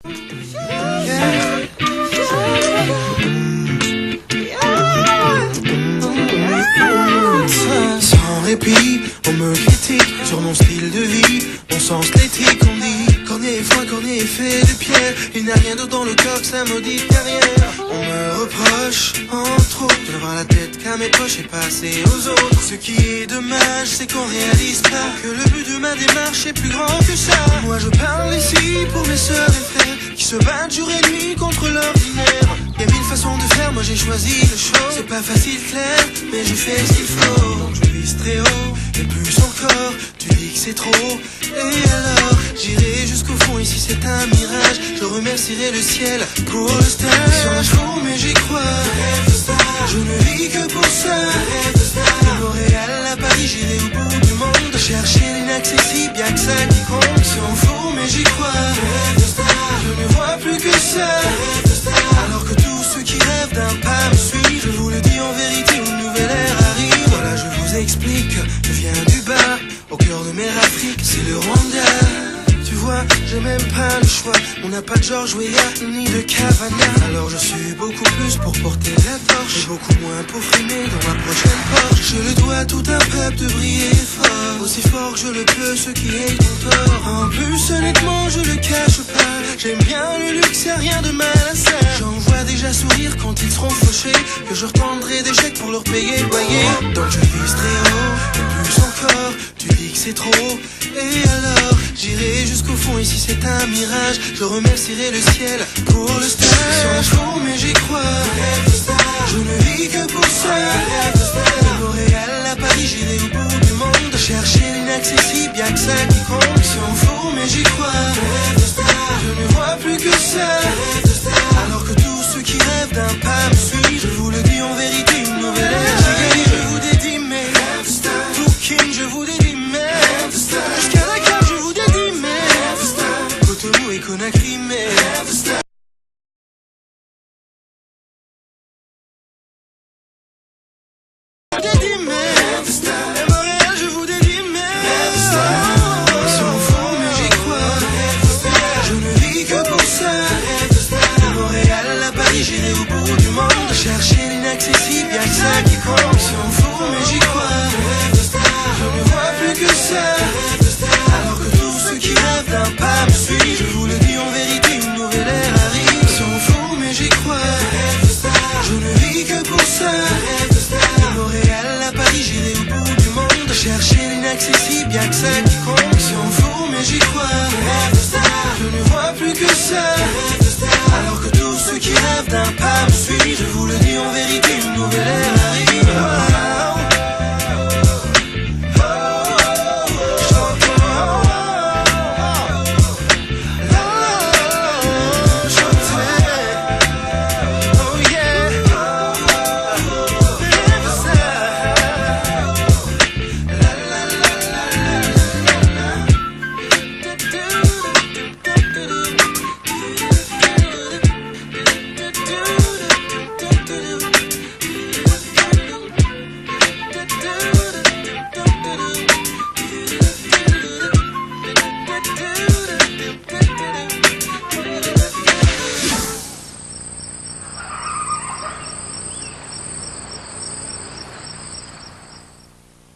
Sans répit, on me critique sur mon style de vie, mon sens l'éthique, on dit cornier est foin, cornier est fait de pierre. Il n'y a rien d'autre dans le corps que sa maudite carrière. On me reproche, entre autres, de n'avoir la tête qu'à mes poches et passer aux autres. Ce qui est dommage, c'est qu'on réalise pas que le but de ma démarche est plus grand que ça. Moi je parle ici pour mes sœurs et frères qui se battent jour et nuit contre l'ordinaire. Y'a mille façons de faire, moi j'ai choisi le show. C'est pas facile clair, mais j'ai fait ce qu'il faut. Donc je vise très haut, et plus encore, tu dis que c'est trop. Et alors, j'irai jusqu'au fond, ici c'est un mirage. Je remercierai le ciel pour le stage. Sur la chevaux, mais j'y crois. Je ne vis que pour ça. De Montréal à Paris, j'irai au bout du monde. Chercher l'inaccessible, y'a que ça qui compte. S'en fout, mais j'y crois. Je ne vois plus que ça. Alors que tous ceux qui rêvent d'un pas me suivent. Je vous le dis en vérité, une nouvelle ère arrive. Voilà, je vous explique, je viens du bas. Au cœur de mer Afrique, c'est le Rwanda. Tu vois, j'ai même pas le choix. On n'a pas de George Weah ni de Cavana. Alors je suis beaucoup plus pour porter la torche et beaucoup moins pour frimer dans ma prochaine Porsche. Je le dois à tout un peuple de briller fort, aussi fort que je le peux, ceux qui aient ton tort. En plus honnêtement je le cache pas, j'aime bien le luxe, y'a rien de mal à ça. J'en vois déjà sourire quand ils seront fauchés, que je retendrai des chèques pour leur payer le loyer. Donc je vise très haut, et plus encore, tu dis que c'est trop. Et alors, j'irai jusqu'au fond, ici c'est un mirage. Je remercierai le ciel pour le stage. Sur la chevaux, mais j'y crois. Je ne vis que pour ça. De Montréal à Paris, j'irai au bout du monde. Chercher l'inaccessible, y'a que ça qui compte. S'en fout, mais j'y crois. Je ne vois plus que ça. Alors que tous ceux qui rêvent d'un pas me suivent. Je vous le dis en vérité, une nouvelle ère. Je vous dédie mes Booking, je vous dédie mes jusqu'à Dakar, je vous dédie mes Cotonou et Conakry, mes Montréal, je vous dédie mes s'en fout, mais j'y crois. Je ne vis que pour ça. De Montréal à Paris, j'irai au bout du monde. Chercher l'inaccessible, y'a que ça.